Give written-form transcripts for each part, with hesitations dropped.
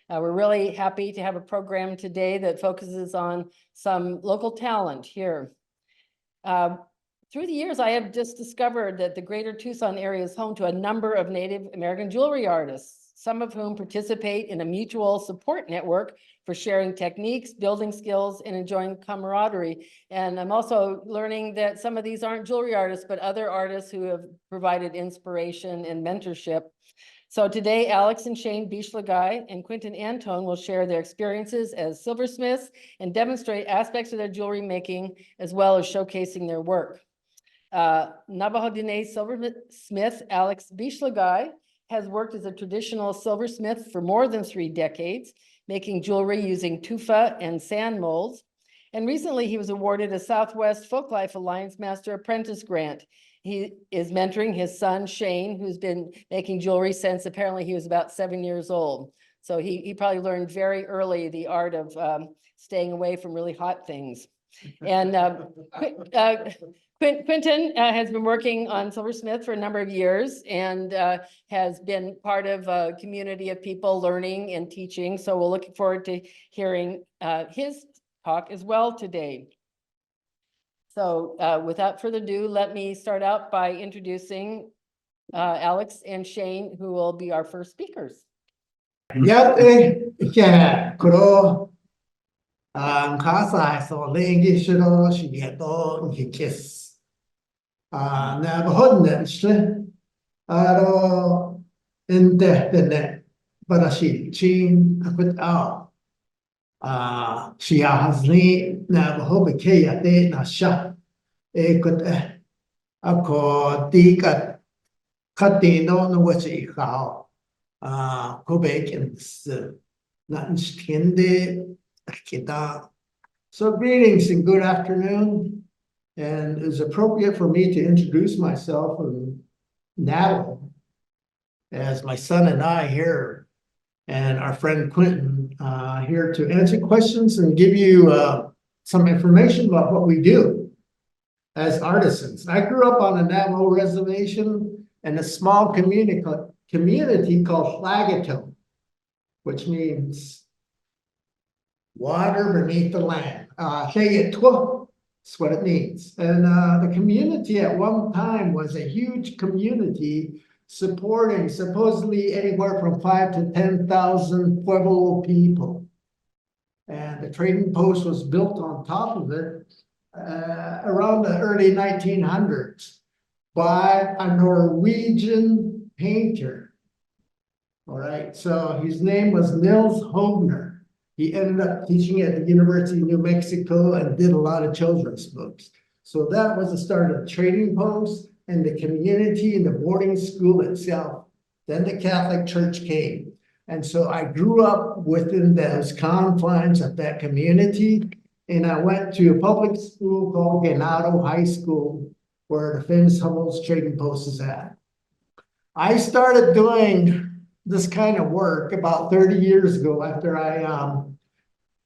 We're really happy to have a program today that focuses on some local talent here. Through the years, I have just discovered that the greater Tucson area is home to a number of Native American jewelry artists, some of whom participate in a mutual support network for sharing techniques, building skills, and enjoying camaraderie. And I'm also learning that some of these aren't jewelry artists, but other artists who have provided inspiration and mentorship. So today, Alex and Shane Beeshligaii and Quinton Antone will share their experiences as silversmiths and demonstrate aspects of their jewelry making, as well as showcasing their work. Naabeeho Diné silversmith Alex Beeshligaii has worked as a traditional silversmith for more than 3 decades, making jewelry using tufa and sand molds. And recently he was awarded a Southwest Folklife Alliance Master Apprentice Grant. He is mentoring his son, Shane, who's been making jewelry since apparently he was about 7 years old. So he probably learned very early the art of staying away from really hot things. And Quinton has been working on silversmith for a number of years and has been part of a community of people learning and teaching. So we're looking forward to hearing his talk as well today. So without further ado, let me start out by introducing Alex and Shane, who will be our first speakers. So greetings and good afternoon, and it's appropriate for me to introduce myself and Natalie as my son and I here, and our friend Quinton here to answer questions and give you some information about what we do as artisans. I grew up on a Navajo reservation in a small community called Flagaton, which means water beneath the land. That's what it means. And the community at one time was a huge community supporting supposedly anywhere from 5,000 to 10,000 Pueblo people. And the trading post was built on top of it around the early 1900s by a Norwegian painter. All right, so his name was Nils Hogner. He ended up teaching at the University of New Mexico and did a lot of children's books. So that was the start of the trading post and the community and the boarding school itself. Then the Catholic Church came. And so I grew up within those confines of that community. And I went to a public school called Ganado High School, where the famous Humboldt's trading post is at. I started doing this kind of work about 30 years ago after I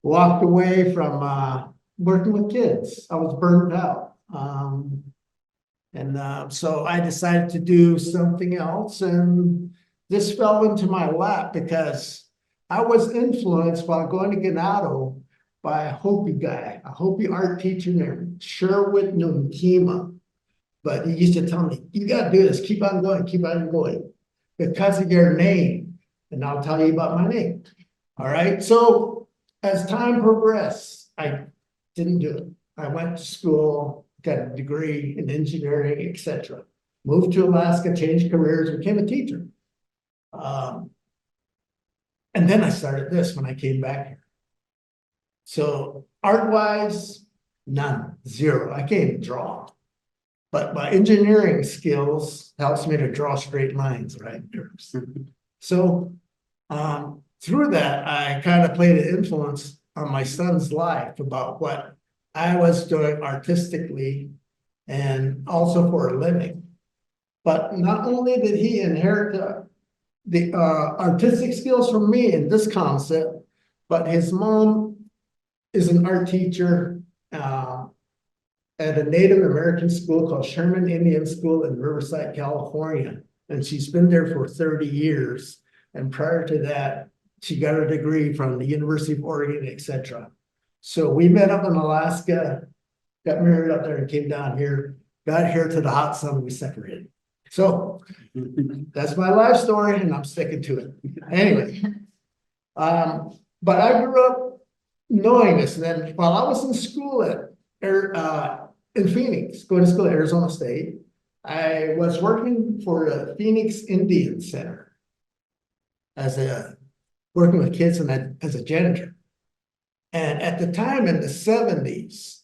walked away from working with kids. I was burned out. So I decided to do something else, and this fell into my lap because I was influenced while going to Ganado by a Hopi guy, a Hopi art teacher named Sherwood Nuntima. But he used to tell me, you got to do this, keep on going, because of your name. And I'll tell you about my name. All right. So as time progressed, I didn't do it. I went to school, got a degree in engineering, etc. Moved to Alaska, changed careers, became a teacher. And then I started this when I came back here. So art-wise, none, zero. I can't even draw. But my engineering skills helps me to draw straight lines, right? So through that, I kind of played an influence on my son's life about what I was doing artistically and also for a living. But not only did he inherit the artistic skills from me in this concept, but his mom is an art teacher at a Native American school called Sherman Indian School in Riverside, California. And she's been there for 30 years. And prior to that, She got her degree from the University of Oregon, etc. So we met up in Alaska, got married up there and came down here, got here to the hot sun, we separated. So that's my life story and I'm sticking to it. Anyway, but I grew up knowing this. And then while I was in school in Phoenix, going to school at Arizona State, I was working for the Phoenix Indian Center working with kids and as a janitor. And at the time in the 70s,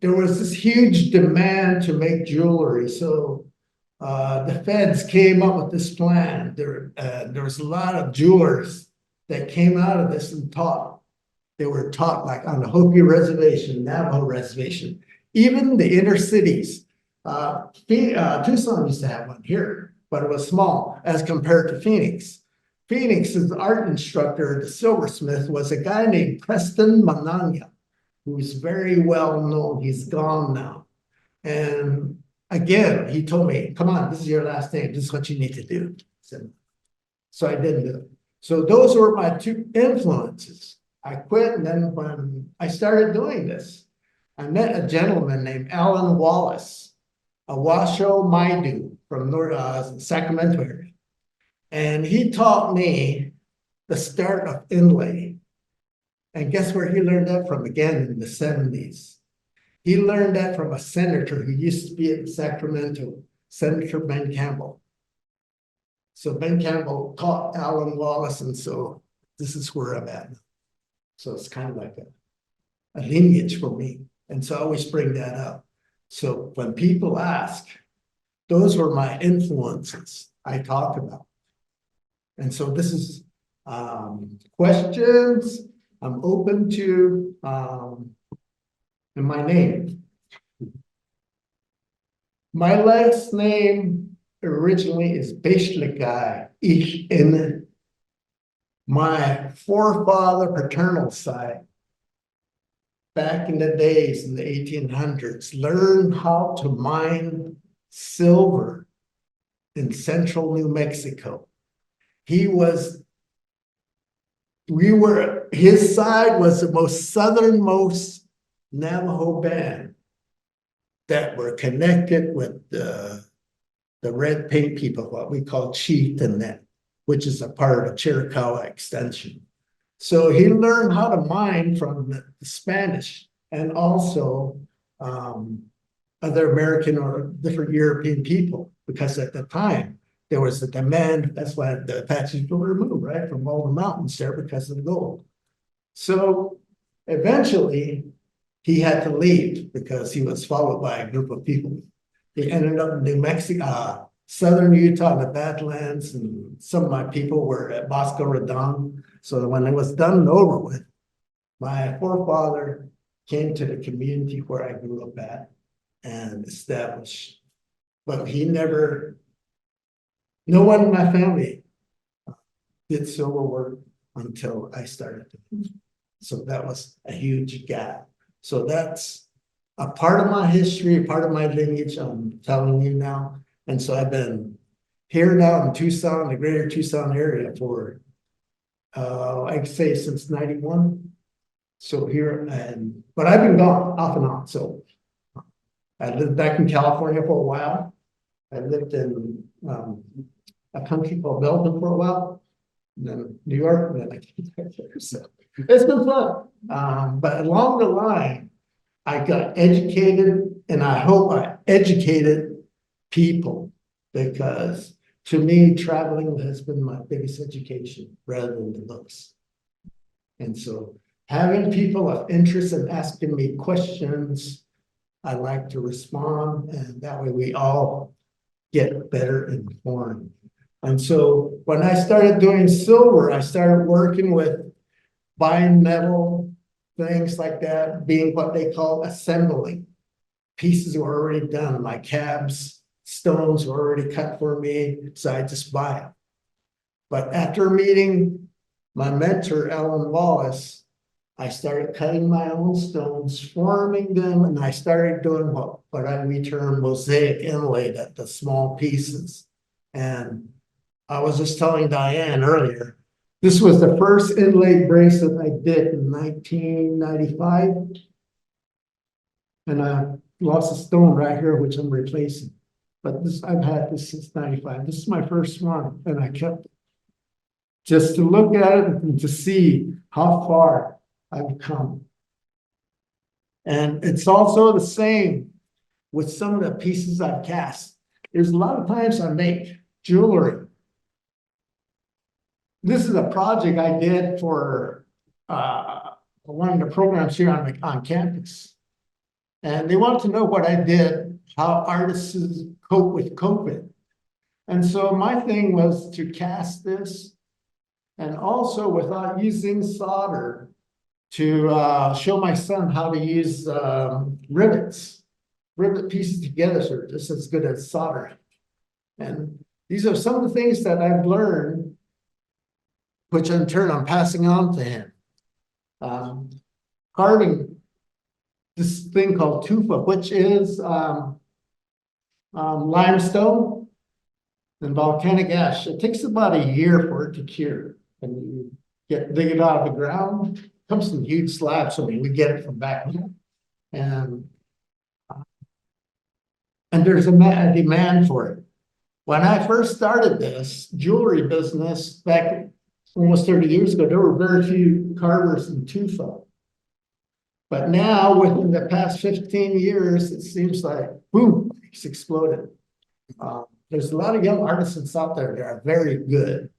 there was this huge demand to make jewelry. So the feds came up with this plan. There was a lot of jewelers that came out of this and taught. They were taught like on the Hopi reservation, Navajo reservation, even the inner cities. Tucson used to have one here, but it was small as compared to Phoenix. Phoenix's art instructor, the silversmith, was a guy named Preston Mananya, who's very well known. He's gone now. And again, he told me, come on, this is your last name. This is what you need to do. So I didn't do it. So those were my two influences. I quit, and then when I started doing this, I met a gentleman named Alan Wallace, a Washoe Maidu from Sacramento area. And he taught me the start of inlay. And guess where he learned that from? Again, in the 70s. He learned that from a senator who used to be in Sacramento, Senator Ben Campbell. So Ben Campbell taught Alan Wallace, and so this is where I'm at. So it's kind of like a lineage for me. And so I always bring that up. So when people ask, those were my influences I talk about. And so this is questions I'm open to, and my name. My last name originally is Beeshligaii. In my forefather paternal side, back in the days in the 1800s, learned how to mine silver in central New Mexico. His side was the most southernmost Navajo band that were connected with the red paint people, what we call chieftain, which is a part of Chiricahua extension. So he learned how to mine from the Spanish and also other American or different European people, because at the time there was a demand. That's why the Apaches were removed, right, from all the mountains there because of the gold. So eventually he had to leave because he was followed by a group of people. He ended up in New Mexico, southern Utah, the Badlands, and some of my people were at Bosco Redondo. So when it was done and over with, my forefather came to the community where I grew up at and established. But no one in my family did silver work until I started. So that was a huge gap. So that's a part of my history, a part of my lineage, I'm telling you now. And so I've been here now in Tucson, the greater Tucson area for, I'd say since 91. So here, but I've been gone off and on. So I lived back in California for a while. I lived in a country called Belgium for a while, and then New York, and then I came back here. So it's been fun. But along the line, I got educated, and I hope I educated people, because to me, traveling has been my biggest education rather than the books. And so having people of interest and asking me questions, I like to respond, and that way we all get better informed. And so when I started doing silver, I started working with buying metal, things like that, being what they call assembling. Pieces were already done, like cabs, stones were already cut for me, so I just buy it. But after meeting my mentor, Alan Wallace, I started cutting my own stones, forming them, and I started doing what we term mosaic inlay, the small pieces. And I was just telling Diane earlier, This was the first inlay bracelet I did in 1995. And I lost a stone right here, which I'm replacing. But this, I've had this since 95. This is my first one, and I kept it. Just to look at it and to see how far I've come. And it's also the same with some of the pieces I've cast. There's a lot of times I make jewelry. This is a project I did for one of the programs here on campus. And they wanted to know what I did, how artists cope with COVID. And so my thing was to cast this, and also without using solder, to show my son how to use rivets, rivet pieces together, so just as good as soldering. And these are some of the things that I've learned, which in turn I'm passing on to him. Carving this thing called tufa, which is limestone and volcanic ash. It takes about a year for it to cure. And you dig it out of the ground. It comes in huge slabs, so we get it from back home. And there's a demand for it. When I first started this jewelry business back almost 30 years ago, there were very few carvers in tufa. But now, within the past 15 years, it seems like, boom, it's exploded. There's a lot of young artisans out there that are very good.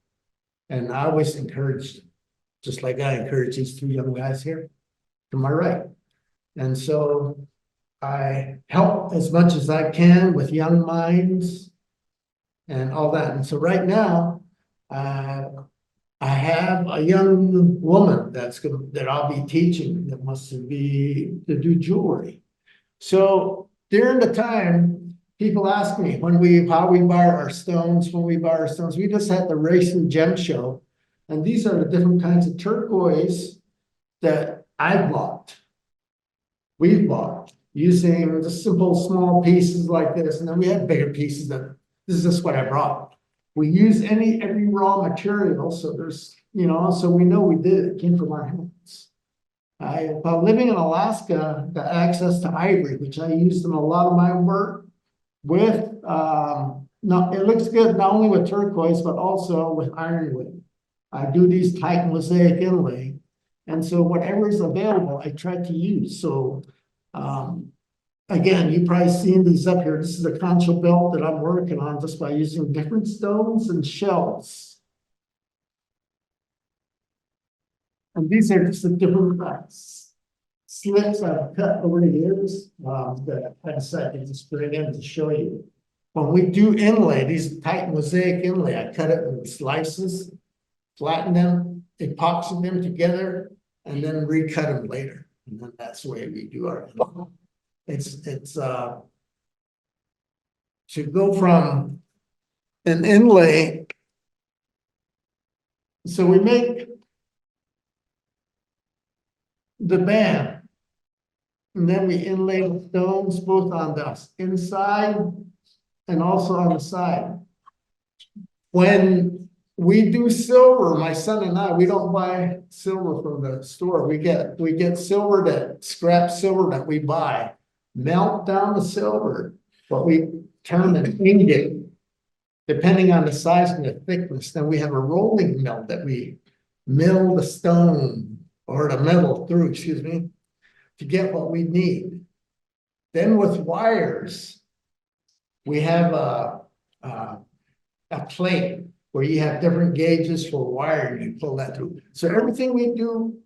And I always encourage them, just like I encourage these two young guys here to my right. And so I help as much as I can with young minds and all that. And so right now, I have a young woman that I'll be teaching that wants to do jewelry. So during the time, people ask me how we buy our stones, we just had the Racing Gem Show. And these are the different kinds of turquoise that we've bought, using the simple small pieces like this. And then we had bigger pieces that this is just what I brought. We use every raw material, so there's, so we know we did it came from our hands. While living in Alaska, got access to ivory, which I used in a lot of my work with, it looks good not only with turquoise, but also with ironwood. I do these tight mosaic inlay. And so whatever is available, I try to use. So, again, you've probably seen these up here. This is a concha belt that I'm working on just by using different stones and shells. And these are just the different slits I've cut over the years that I decided to bring in to show you. When we do inlay, these tight mosaic inlay, I cut it in slices, flatten them, epoxy them together, and then recut them later. And then that's the way we do our inlay. It's to go from an inlay. So we make the band, and then we inlay the stones both on the inside and also on the side. When we do silver, my son and I, we don't buy silver from the store. We get silver, scrap silver that we buy, melt down the silver, but we turn an ingot depending on the size and the thickness. Then we have a rolling mill that we mill the stone or the metal through, excuse me, to get what we need. Then with wires, we have a plate where you have different gauges for wire, and you pull that through. So everything we do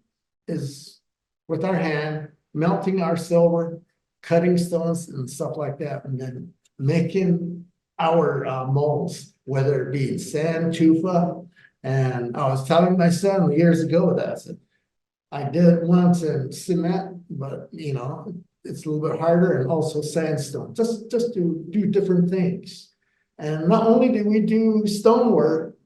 is with our hand, melting our silver, cutting stones and stuff like that, and then making our molds, whether it be sand, tufa. And I was telling my son years ago that I said, I did once in cement, but it's a little bit harder, and also sandstone, just to do different things. And not only do we do stonework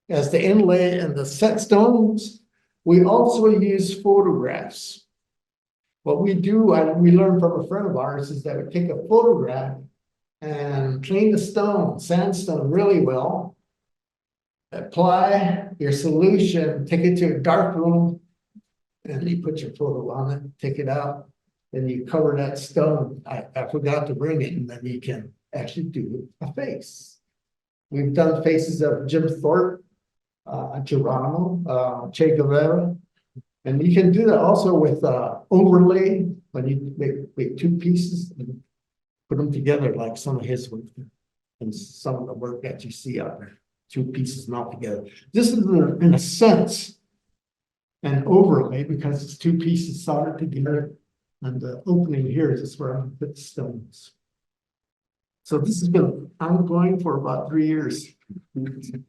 as the inlay and the set stones, we also use photographs. What we do, we learned from a friend of ours, is that we take a photograph and clean the stone, sandstone really well, apply your solution, take it to a dark room, and you put your photo on it, take it out, and you cover that stone. I forgot to bring it, and then you can actually do a face. We've done faces of Jim Thorpe, Geronimo, Che Guevara, and you can do that also with overlay when you make two pieces and put them together like some of his work and some of the work that you see out there. Two pieces not together. This is in a sense an overlay because it's two pieces soldered together, and the opening here is just where I put stones. So this has been ongoing for about 3 years. It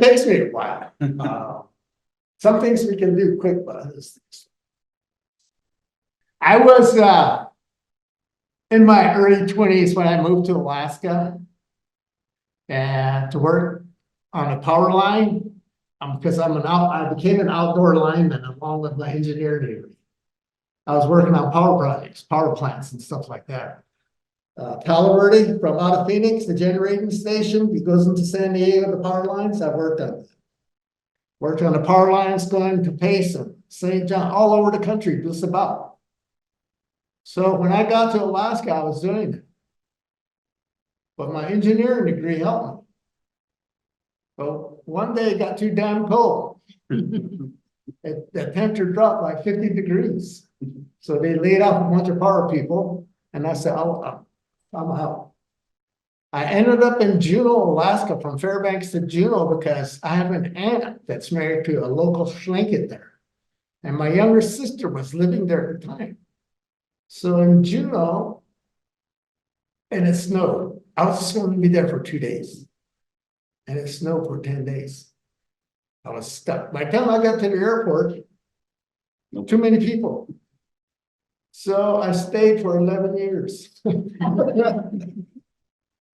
takes me a while. Some things we can do quick, but others things. I was in my early 20s when I moved to Alaska and to work on a power line. Because I became an outdoor lineman along with my engineering degree. I was working on power projects, power plants and stuff like that. Palo Verde from out of Phoenix, the generating station, it goes into San Diego, the power lines, I worked on that. Worked on the power lines going to Payson, St. John, all over the country, just about. So when I got to Alaska, I was doing it. But my engineering degree helped me. Well, one day it got too damn cold. The temperature dropped like 50 degrees. So they laid off a bunch of power people. And I said, I'm out. I ended up in Juneau, Alaska, from Fairbanks to Juneau because I have an aunt that's married to a local Schlenket there. And my younger sister was living there at the time. So in Juneau, and it snowed. I was just going to be there for 2 days. And it snowed for 10 days. I was stuck. By the time I got to the airport, too many people. So I stayed for 11 years.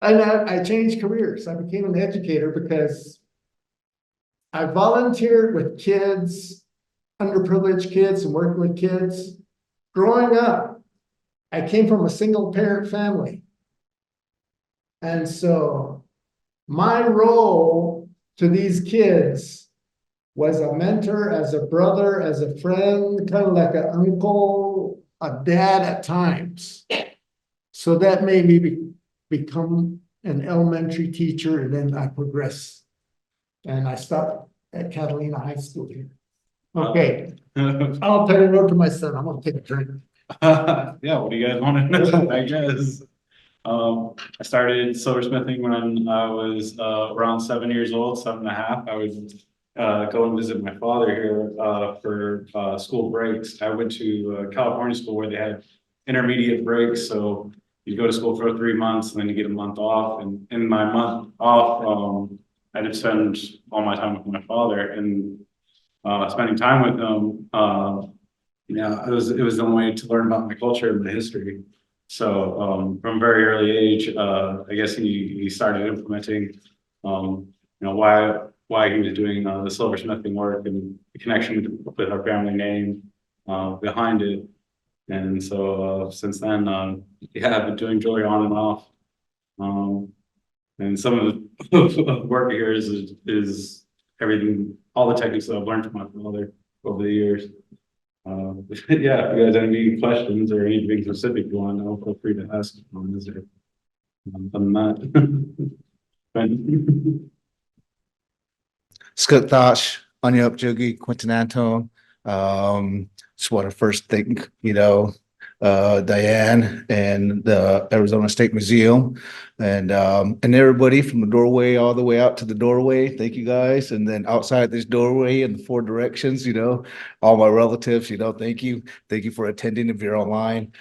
And I changed careers. I became an educator because I volunteered with kids, underprivileged kids, and working with kids. Growing up, I came from a single parent family. And so my role to these kids was a mentor, as a brother, as a friend, kind of like an uncle, a dad at times. So that made me become an elementary teacher, and then I progressed. And I stopped at Catalina High School here. Okay, I'll turn it over to my son. I'm gonna take a drink. Yeah, what do you guys want to know? I guess. I started silversmithing when I was around 7 years old, 7.5. I would go and visit my father here for school breaks. I went to California school where they had intermediate breaks, so you go to school for 3 months and then you get a month off. And in my month off, I did spend all my time with my father, and spending time with him, yeah, it was the only way to learn about my culture and my history. So from a very early age, I guess he started implementing, why he was doing the silversmithing work and the connection with our family name behind it. And so since then, yeah, I've been doing jewelry on and off. And some of the work here is everything, all the techniques that I've learned from my father over the years. Yeah, if you guys have any questions or anything specific you want to know, feel free to ask. Is there than that? Scott Thosh, Anya Upjogi, Quinton Antone. Just want to first thank, Diane and the Arizona State Museum and everybody from the doorway all the way out to the doorway. Thank you guys. And then outside this doorway in the 4 directions, all my relatives, thank you. Thank you for attending if you're online.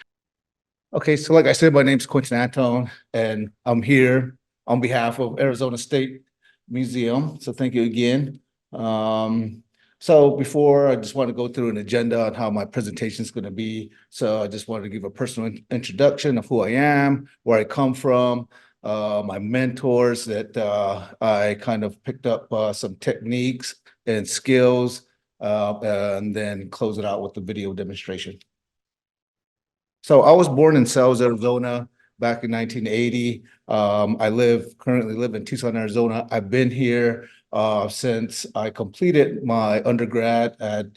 Okay, so like I said, my name's Quinton Antone, and I'm here on behalf of Arizona State Museum. So thank you again. So before, I just want to go through an agenda on how my presentation is going to be. So I just wanted to give a personal introduction of who I am, where I come from, my mentors that I kind of picked up some techniques and skills, and then close it out with the video demonstration. So I was born in Sells, Arizona. back in 1980. Currently live in Tucson, Arizona. I've been here since I completed my undergrad at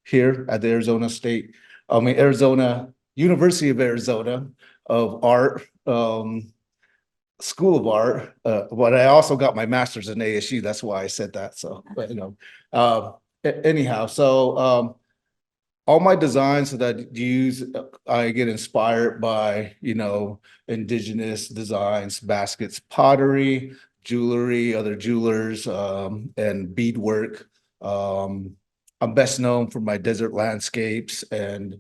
here at the Arizona University of Arizona of Art, School of Art. But I also got my master's in ASU. That's why I said that. So, but anyhow, so all my designs that I use, I get inspired by, indigenous designs, baskets, pottery, jewelry, other jewelers, and beadwork. I'm best known for my desert landscapes and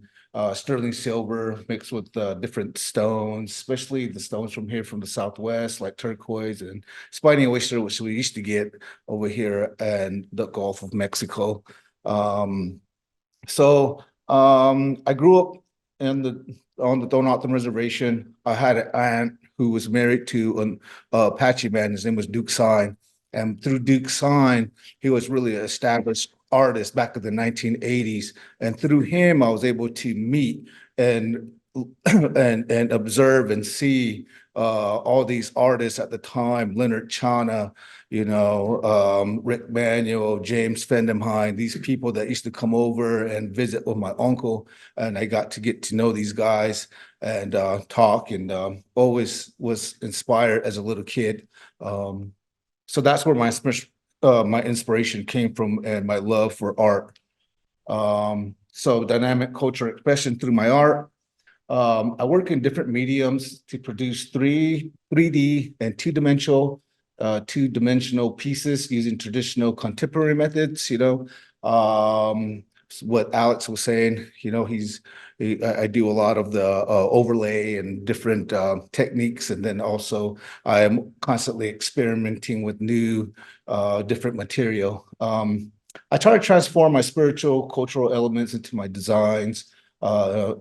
sterling silver mixed with different stones, especially the stones from here from the Southwest, like turquoise and spiny oyster, which we used to get over here in the Gulf of Mexico. I grew up on the Tohono O'odham reservation. I had an aunt who was married to an Apache man. His name was Duke Sign. And through Duke Sign, he was really an established artist back in the 1980s. And through him, I was able to meet and and observe and see all these artists at the time, Leonard Chana, Rick Manuel, James Fendenheim, these people that used to come over and visit with my uncle. And I got to get to know these guys and talk, and always was inspired as a little kid. So that's where my inspiration came from, and my love for art. So dynamic cultural expression through my art. I work in different mediums to produce 3D and two-dimensional pieces using traditional contemporary methods. What Alex was saying, I do a lot of the overlay and different techniques, and then also I am constantly experimenting with new different material. I try to transform my spiritual, cultural elements into my designs,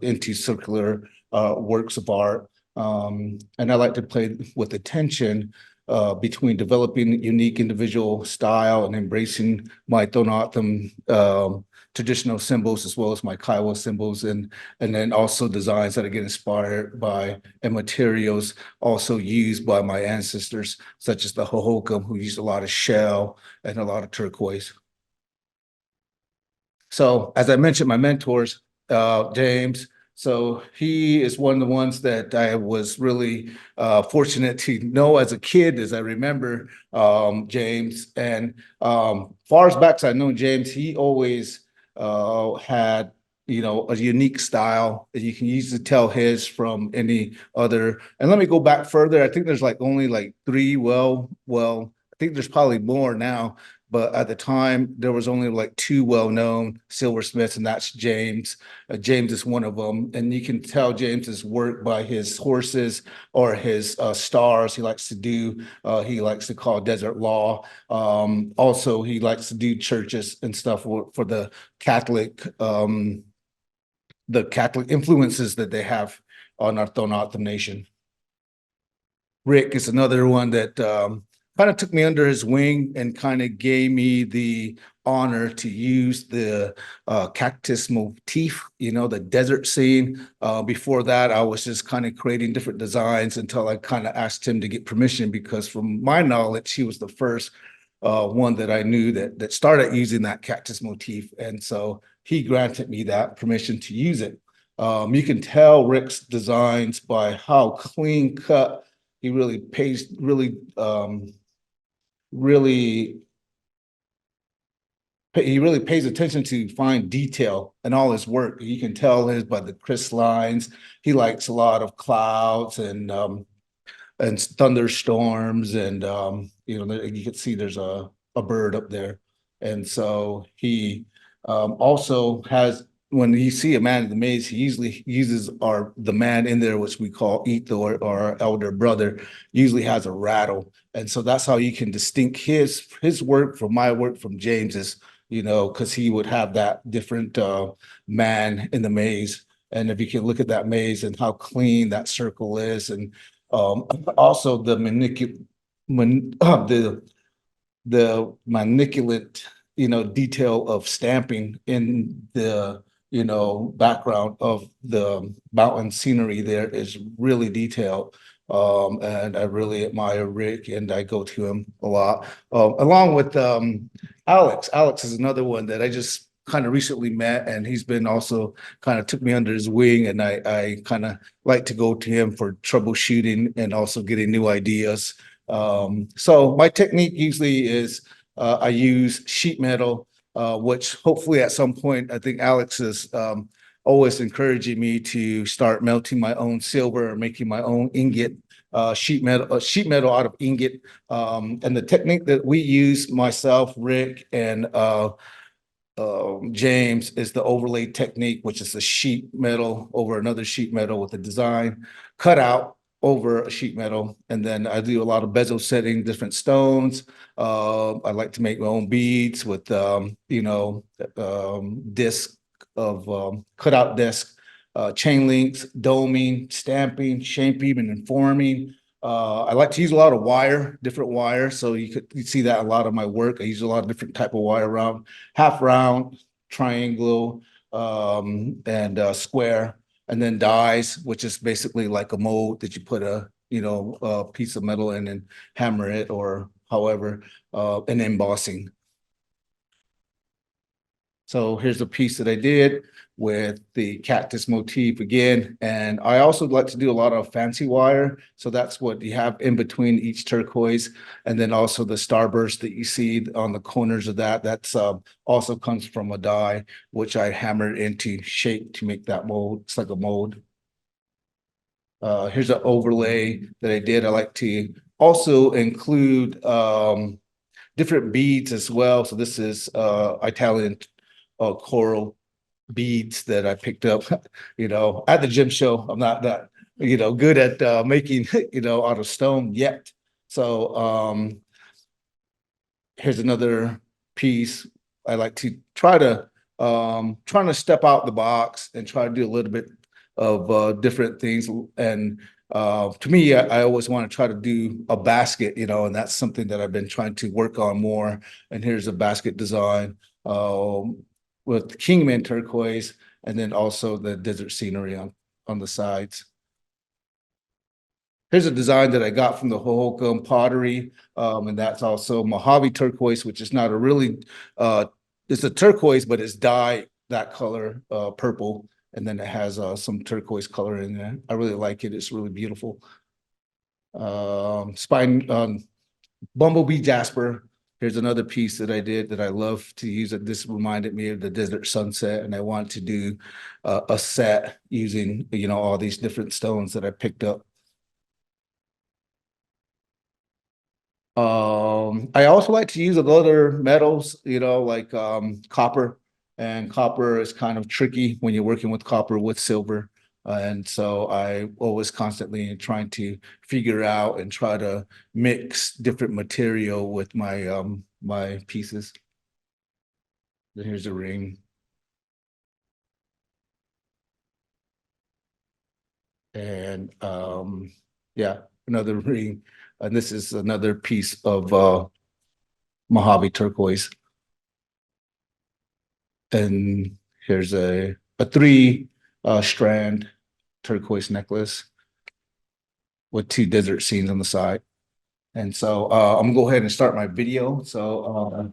into circular works of art. And I like to play with the tension between developing unique individual style and embracing my Tohono O'odham traditional symbols, as well as my Kiowa symbols, and then also designs that I get inspired by, and materials also used by my ancestors, such as the Hohokam, who used a lot of shell and a lot of turquoise. So as I mentioned, my mentors, James. So he is one of the ones that I was really fortunate to know as a kid, as I remember James. And far as back as I know James, he always had, a unique style that you can usually tell his from any other. And let me go back further. I think there's only three. Well, I think there's probably more now. But at the time, there was only two well-known silversmiths, and that's James. James is one of them. And you can tell James's work by his horses or his stars he likes to do. He likes to call desert law. Also, he likes to do churches and stuff for the Catholic influences that they have on our Tohono O'odham nation. Rick is another one that kind of took me under his wing and kind of gave me the honor to use the cactus motif, the desert scene. Before that, I was just kind of creating different designs until I kind of asked him to get permission, because from my knowledge, he was the first one that I knew that started using that cactus motif. And so he granted me that permission to use it. You can tell Rick's designs by how clean cut he really pays attention to fine detail in all his work. You can tell his by the crisp lines. He likes a lot of clouds and thunderstorms, and you can see there's a bird up there. And so he also has, when you see a man in the maze, he usually uses the man in there, which we call Ito, or our elder brother, usually has a rattle. And so that's how you can distinct his work from my work from James's, because he would have that different man in the maze. And if you can look at that maze and how clean that circle is, and also the maniculate, detail of stamping in the you know, background of the mountain scenery there is really detailed. And I really admire Rick, and I go to him a lot. Along with Alex. Alex is another one that I just kind of recently met, and he's been also kind of took me under his wing, and I kind of like to go to him for troubleshooting and also getting new ideas. So my technique usually is I use sheet metal, which hopefully at some point, I think Alex is always encouraging me to start melting my own silver or making my own ingot, sheet metal out of ingot. And the technique that we use, myself, Rick, and James, is the overlay technique, which is a sheet metal over another sheet metal with a design cut out over a sheet metal. And then I do a lot of bezel setting, different stones. I like to make my own beads with, you know, disc of cutout disc, chain links, doming, stamping, shaping, and informing. I like to use a lot of wire, different wire. So you see that a lot of my work. I use a lot of different type of wire around, half round, triangle, and square, and then dies, which is basically like a mold that you put a, you know, a piece of metal in and hammer it, or however, and embossing. So here's a piece that I did with the cactus motif again. And I also like to do a lot of fancy wire. So that's what you have in between each turquoise. And then also the starburst that you see on the corners of that, that's also comes from a die, which I hammered into shape to make that mold. It's like a mold. Here's an overlay that I did. I like to also include different beads as well. So this is Italian coral beads that I picked up, you know, at the gym show. I'm not that, you know, good at making, you know, out of stone yet. So here's another piece. I like to try to trying to step out the box and try to do a little bit of different things. And to me, I always want to try to do a basket, you know, and that's something that I've been trying to work on more. And here's a basket design with Kingman turquoise, and then also the desert scenery on the sides. Here's a design that I got from the Hohokam pottery, and that's also Mojave turquoise, which is not a really, it's a turquoise, but it's dyed that color, purple, and then it has some turquoise color in there. I really like it. It's really beautiful. Bumblebee jasper. Here's another piece that I did that I love to use. This reminded me of the desert sunset, and I want to do a set using, you know, all these different stones that I picked up. I also like to use other metals, you know, like copper, and copper is kind of tricky when you're working with copper with silver. And so I always constantly trying to figure out and try to mix different material with my my pieces. Then here's a ring. And yeah, another ring. And this is another piece of Mojave turquoise. And here's a three strand turquoise necklace with two desert scenes on the side. And so I'm gonna go ahead and start my video. So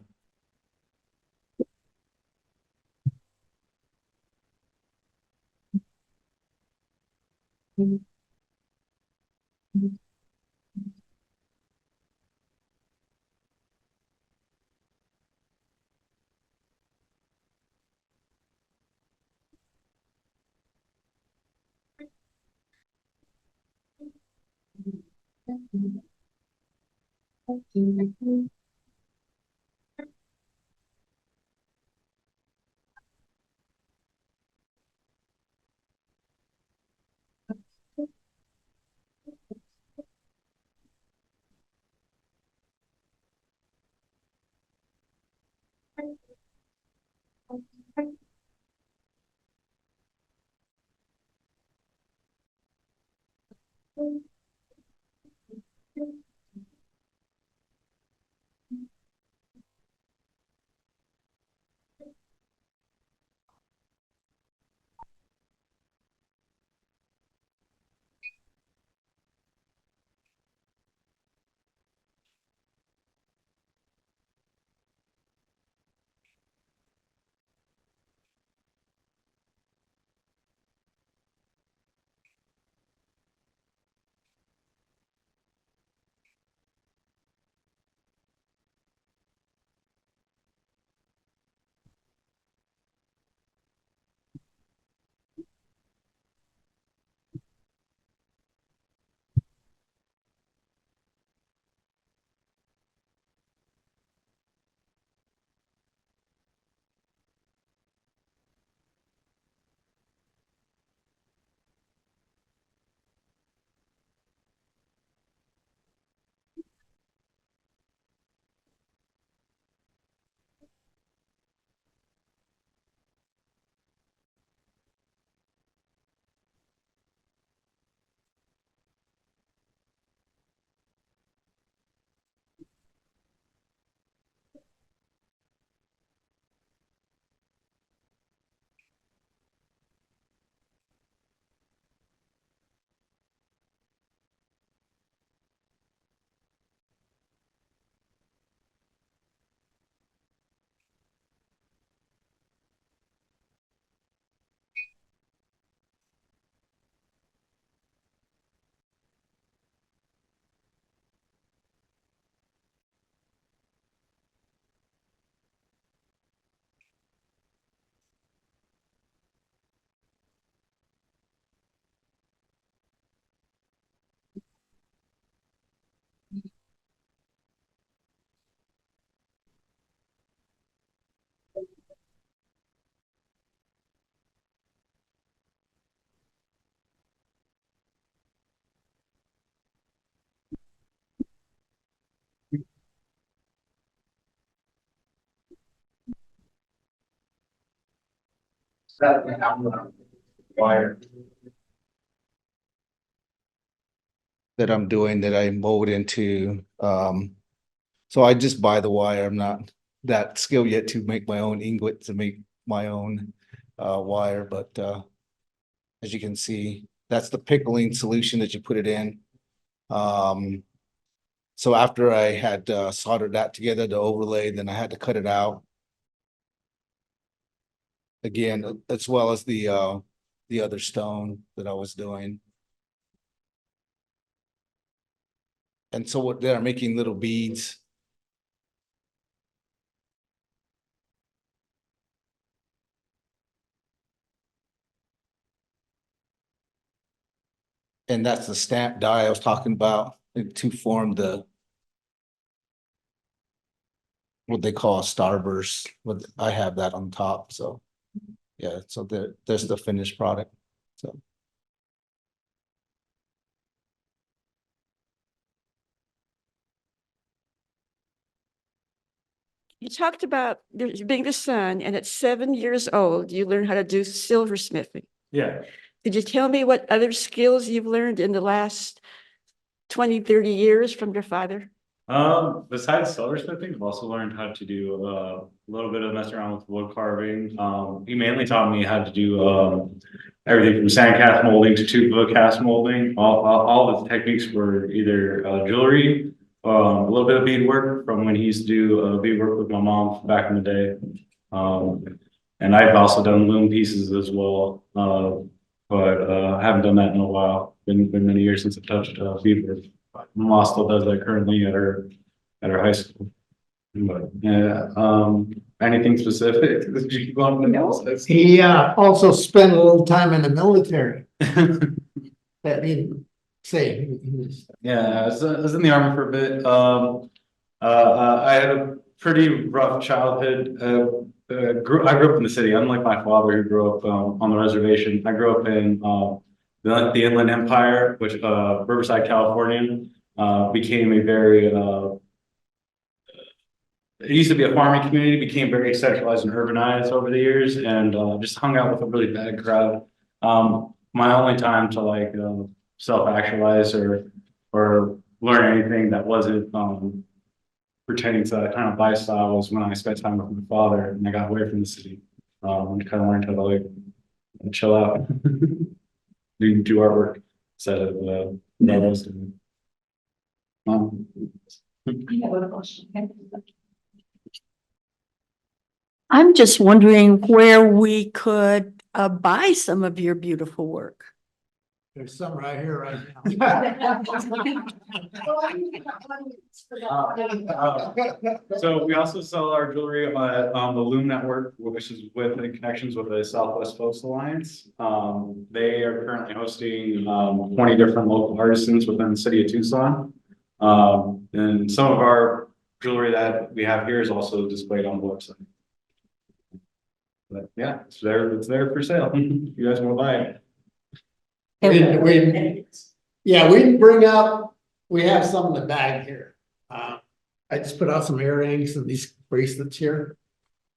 Wire. that I'm doing that I mold into. So I just buy the wire. I'm not that skilled yet to make my own ingot, to make my own wire, but as you can see, that's the pickling solution that you put it in. So after I had soldered that together, the overlay, then I had to cut it out. Again, as well as the other stone that I was doing. And so what they're making little beads. And that's the stamp die I was talking about to form the what they call a starburst. What I have that on top, so yeah, so there's the finished product. So You talked about being the son, and at 7 years old, you learned how to do silversmithing. Yeah. Could you tell me what other skills you've learned in the last 20, 30 years from your father? Besides silversmithing, I've also learned how to do a little bit of mess around with wood carving. He mainly taught me how to do everything from sand cast molding to tuba cast molding. All the techniques were either jewelry, a little bit of beadwork from when he used to do beadwork with my mom back in the day. And I've also done loom pieces as well, but I haven't done that in a while. Been many years since I've touched beadwork. My mom still does that currently at her high school. But yeah, anything specific that you want to know? He also spent a little time in the military. That he didn't say. He was, Yeah, I was in the army for a bit. I had a pretty rough childhood. I grew up in the city, unlike my father who grew up on the reservation. I grew up in the Inland Empire, which Riverside, California, became a very it used to be a farming community, became very centralized and urbanized over the years, and just hung out with a really bad crowd. My only time to like self-actualize or learn anything that wasn't pertaining to that kind of lifestyle was when I spent time with my father and I got away from the city. And kind of learned how to like chill out, do artwork instead of what I was doing. I have a question. I'm just wondering where we could buy some of your beautiful work. there's some right here right now. So we also sell our jewelry on the Loom Network, which is in connections with the Southwest Folks Alliance. They are currently hosting 20 different local artisans within the city of Tucson. And some of our jewelry that we have here is also displayed on the website. But yeah, it's there for sale. If you guys want to buy it. Yeah, we can bring up, we have some in the bag here. I just put out some earrings and these bracelets here.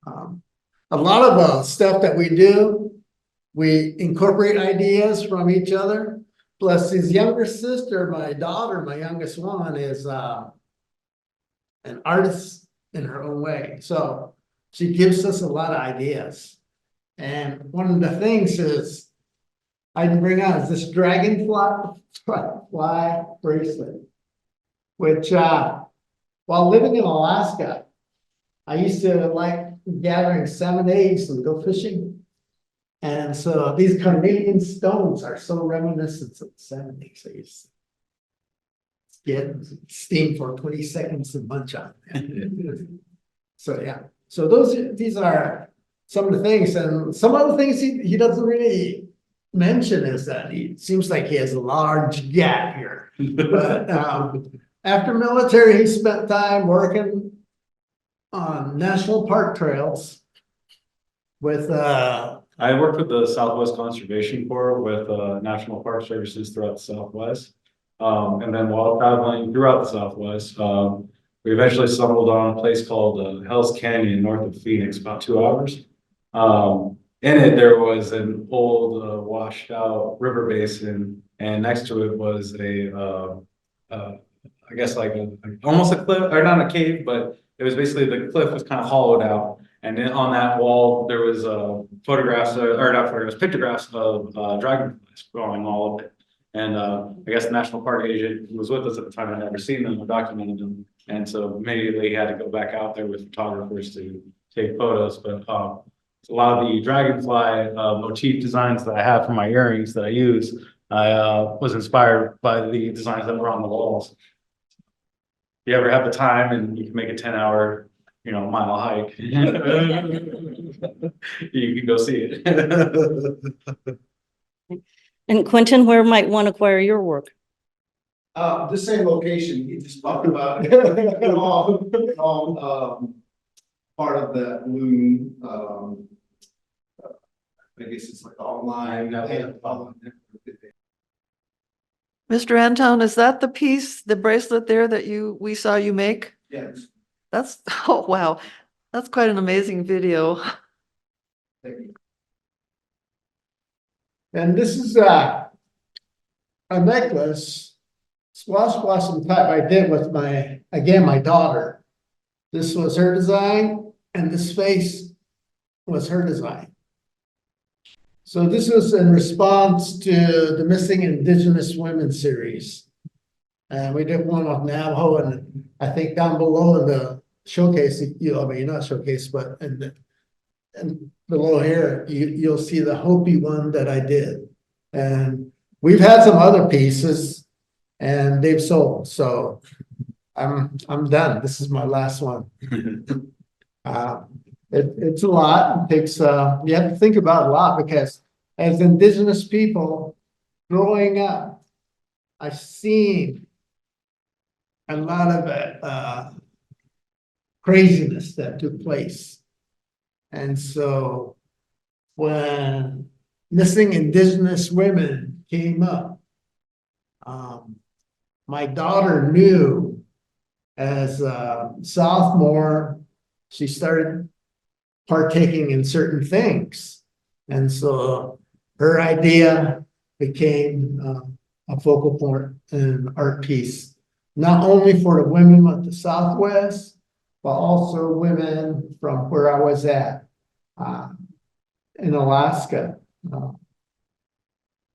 A lot of stuff that we do, we incorporate ideas from each other. Plus his younger sister, my daughter, my youngest one, is an artist in her own way. So she gives us a lot of ideas. And one of the things is I can bring out is this dragonfly bracelet, which while living in Alaska, I used to like gathering salmon eggs and go fishing. And so these Canadian stones are so reminiscent of salmon eggs. I used to get steam for 20 seconds and munch on them. So yeah, so these are some of the things, and some of the things he doesn't really mention is that he seems like he has a large gap here. But after military, he spent time working on national park trails with I worked with the Southwest Conservation Corps with National Park Services throughout the Southwest. And then while traveling throughout the Southwest, we eventually stumbled on a place called Hell's Canyon north of Phoenix, about 2 hours. in it, there was an old washed out river basin, and next to it was I guess like almost a cliff, or not a cave, but it was basically the cliff was kind of hollowed out. And then on that wall, there was photographs, or not photographs, pictographs of dragonflies growing all of it. And I guess the National Park agent who was with us at the time had never seen them or documented them. And so immediately he had to go back out there with photographers to take photos. But a lot of the dragonfly motif designs that I have for my earrings that I use, I was inspired by the designs that were on the walls. If you ever have the time and you can make a 10-hour, mile hike, you can go see it. And Quinton, where might one acquire your work? The same location you just talked about. All part of that loom, I guess it's like online. Mr. Antone, is that the piece, the bracelet there that we saw you make? Yes. That's, oh, wow. That's quite an amazing video. Thank you. And this is a necklace, squash blossom type I did with my daughter. This was her design, and this face was her design. So this was in response to the Missing Indigenous Women series. And we did one with Navajo, and I think down below in the showcase, not showcase, but and below here, you'll see the Hopi one that I did. And we've had some other pieces and they've sold. So I'm done. This is my last one. It's a lot. It takes you have to think about it a lot, because as Indigenous people growing up, I've seen a lot of craziness that took place. And so when Missing Indigenous Women came up, my daughter knew as a sophomore, she started partaking in certain things. And so her idea became a focal point and art piece, not only for the women of the Southwest, but also women from where I was at in Alaska. The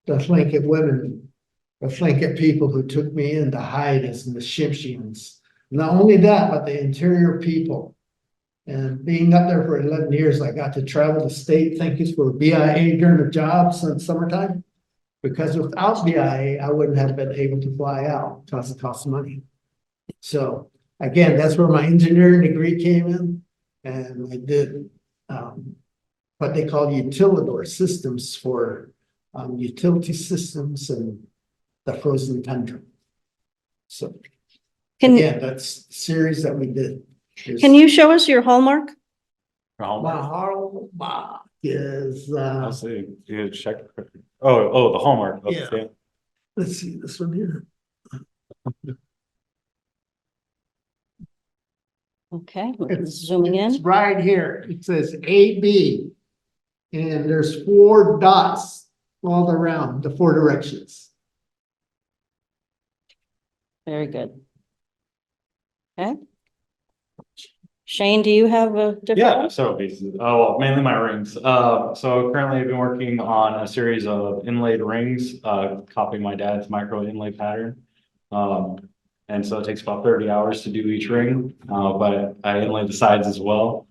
Tlingit women, the Tlingit people who took me in to hide as the Shimshians. Not only that, but the interior people. And being up there for 11 years, I got to travel the state. Thank you for BIA during the jobs in summertime. Because without BIA, I wouldn't have been able to fly out because it costs money. So again, that's where my engineering degree came in. And I did what they call utilidor systems for utility systems and the frozen tundra. So again, that's the series that we did. Can you show us your hallmark? My hallmark is I'll see. You check. Oh, the hallmark. Yeah. Let's see this one here. Okay, It's zooming it's in. right here. It says AB. And there's 4 dots all around the 4 directions. Very good. Okay. Shane, do you have a different? Yeah, one? several pieces. Oh, well, mainly my rings. So currently I've been working on a series of inlaid rings, copying my dad's micro inlay pattern. And so it takes about 30 hours to do each ring, but I inlay the sides as well.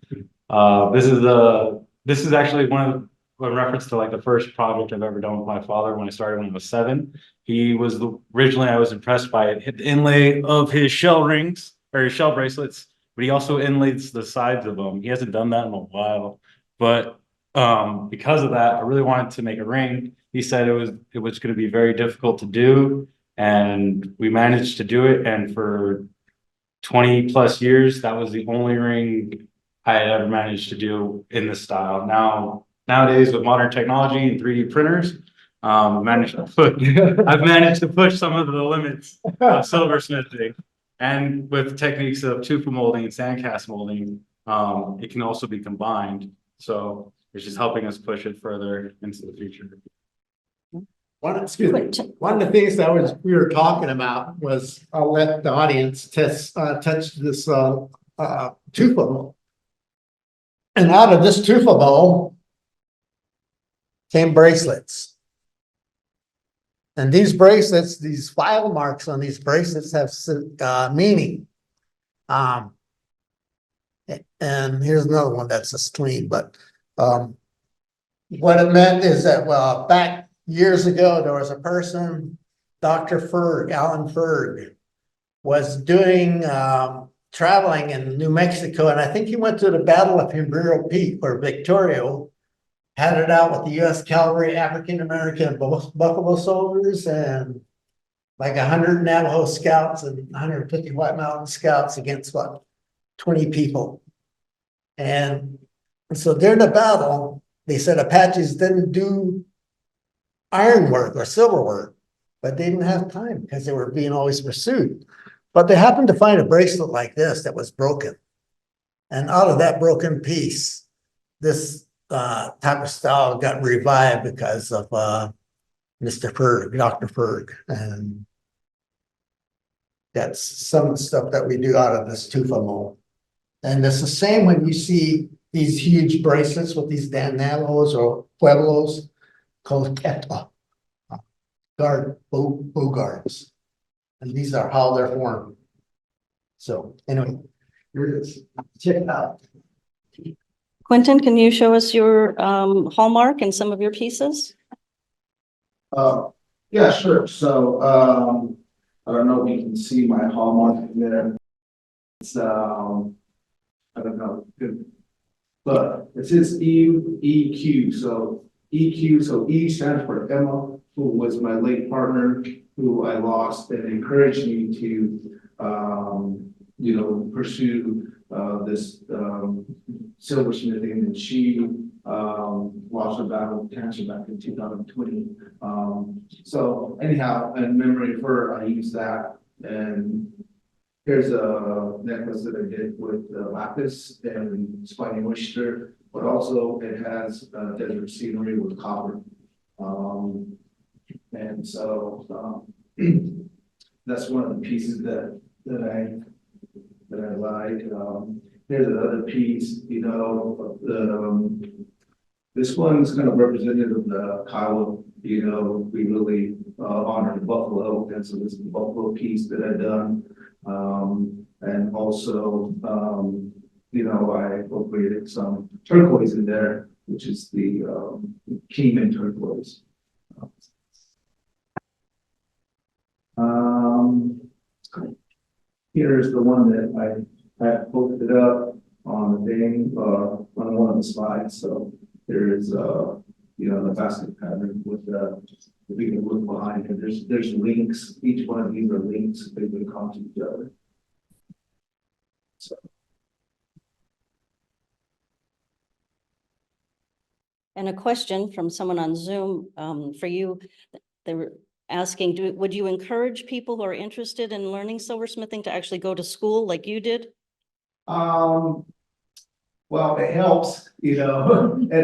This is actually in reference to like the first project I've ever done with my father when I started when I was 7. Originally I was impressed by the inlay of his shell rings or his shell bracelets, but he also inlays the sides of them. He hasn't done that in a while, but because of that, I really wanted to make a ring. He said it was going to be very difficult to do, and we managed to do it. And for 20 plus years, that was the only ring I had ever managed to do in this style. Nowadays, with modern technology and 3D printers, I've managed to push some of the limits of silversmithing. And with techniques of tufa molding and sandcast molding, it can also be combined. So it's just helping us push it further into the future. Excuse me, one of the things we were talking about was, I'll let the audience touch this, tufa bowl. And out of this tufa bowl came bracelets. And these bracelets, these file marks on these bracelets have meaning. And here's another one that's a stream, but what it meant is that, well, back years ago, there was a person, Dr. Ferg, Alan Ferg, was doing traveling in New Mexico, and I think he went to the Battle of Imperial Peak, where Victorio had it out with the U.S. Cavalry, African-American Buffalo soldiers, and like 100 Navajo scouts and 150 White Mountain scouts against, what, 20 people. And so during the battle, they said Apaches didn't do ironwork or silver work, but they didn't have time because they were being always pursued. But they happened to find a bracelet like this that was broken. And out of that broken piece, this type of style got revived because of Mr. Ferg, Dr. Ferg. And that's some of the stuff that we do out of this tufa mold. And it's the same when you see these huge bracelets with these Navajos or Pueblos called keto, bow guards. And these are how they're formed. So anyway, here it is. Check it out. Quinton, can you show us your hallmark and some of your pieces? Yeah, sure. So, I don't know if you can see my hallmark there. It's, I don't know, but it says EQ. So EQ, so E stands for Emma, who was my late partner, who I lost and encouraged me to, pursue this silversmithing, and she lost her battle with cancer back in 2020. So anyhow, in memory of her, I used that. And here's a necklace that I did with lapis and spiny oyster, but also it has desert scenery with copper. And so that's one of the pieces that I like. Here's another piece, this one's kind of representative of the Kiowa. We really honor the buffalo, and so this is the buffalo piece that I've done. And also, I incorporated some turquoise in there, which is the Keenan turquoise. Here's the one that I had posted up on the thing, on one of the slides. So there is, the basket pattern with we can look behind it. There's links. Each one of these are links. They can come to each other. So. And a question from someone on Zoom for you. They were asking, would you encourage people who are interested in learning silversmithing to actually go to school like you did? Well, it helps, it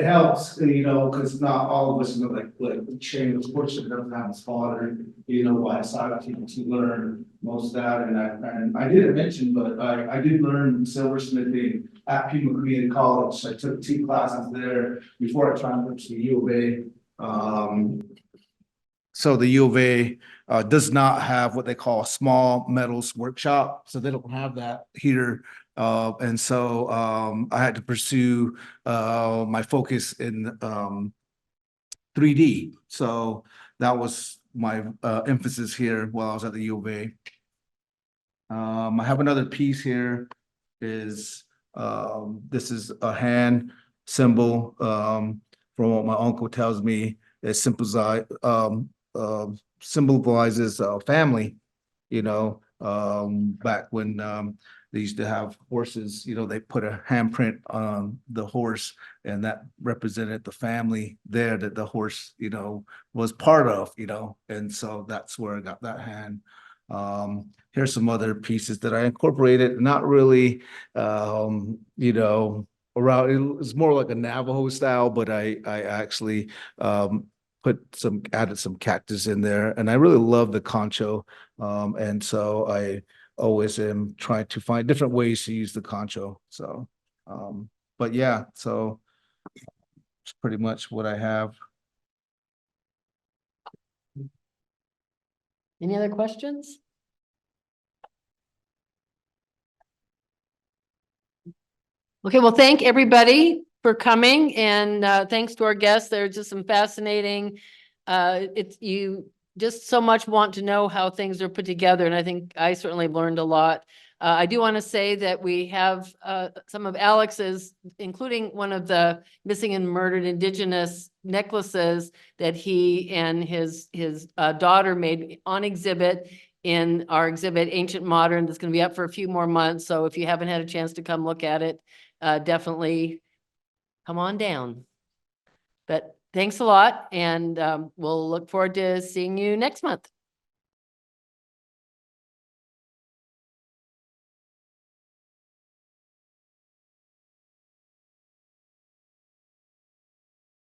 helps, because not all of us know, like Shane, of course, doesn't have his father, by side to learn most of that. And I didn't mention, but I did learn silversmithing at Pima Community College. I took 2 classes there before I transferred to the U of A. So the U of A does not have what they call a small metals workshop. So they don't have that here. And so I had to pursue my focus in 3D. So that was my emphasis here while I was at the U of A. I have another piece here. This is a hand symbol from what my uncle tells me. It symbolizes family, back when they used to have horses, they put a handprint on the horse, and that represented the family there that the horse, was part of, and so that's where I got that hand. Here's some other pieces that I incorporated, not really, around, it was more like a Navajo style, but I actually added some cactus in there, and I really love the concho. And so I always am trying to find different ways to use the concho. So, but yeah, so it's pretty much what I have. Any other questions? Okay, well, thank everybody for coming, and thanks to our guests. There's just some fascinating, you just so much want to know how things are put together, and I think I certainly learned a lot. I do want to say that we have some of Alex's, including one of the missing and murdered Indigenous necklaces that he and his daughter made on exhibit in our exhibit Ancient Modern, that's going to be up for a few more months. So if you haven't had a chance to come look at it, definitely come on down. But thanks a lot, and we'll look forward to seeing you next month.